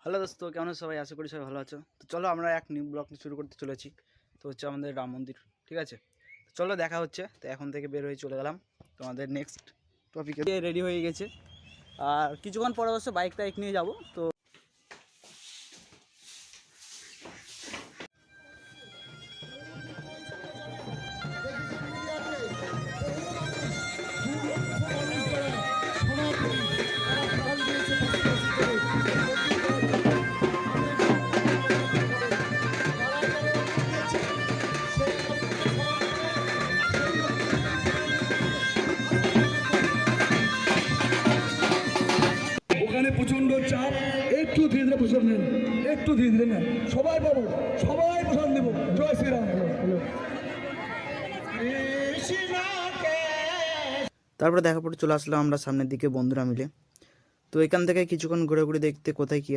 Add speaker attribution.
Speaker 1: Hello দোস্ত, কেমন আছো সবাই? আশা করি সবাই ভালো আছো। তো চলো আমরা এক নিউ ব্লগ শুরু করতে চলেছি। তো হচ্ছে আমাদের রাম মন্দির, ঠিক আছে? তো চলো দেখা হচ্ছে। তো এখন থেকে বের হয়ে চলে গেলাম তোমাদের নেক্সট টপিকে। রেডি হয়ে গেছে, আর কিছুক্ষণ পরে অবশ্য বাইক টাইক নিয়ে যাবো। তো
Speaker 2: ওখানে প্রচন্ড চাপ, একটু ধীরে ধীরে প্রসাদ নেন, একটু ধীরে ধীরে নেন। সবাই পাবো, সবাই প্রসাদ নেবো। জয় শ্রীরাম।
Speaker 1: তারপরে দেখা পড়ে চলে আসলাম আমরা সামনের দিকে বন্ধুরা মিলে। তো এখান থেকে কিছুক্ষণ ঘুরে ঘুরে দেখতে কোথায় কী আছে।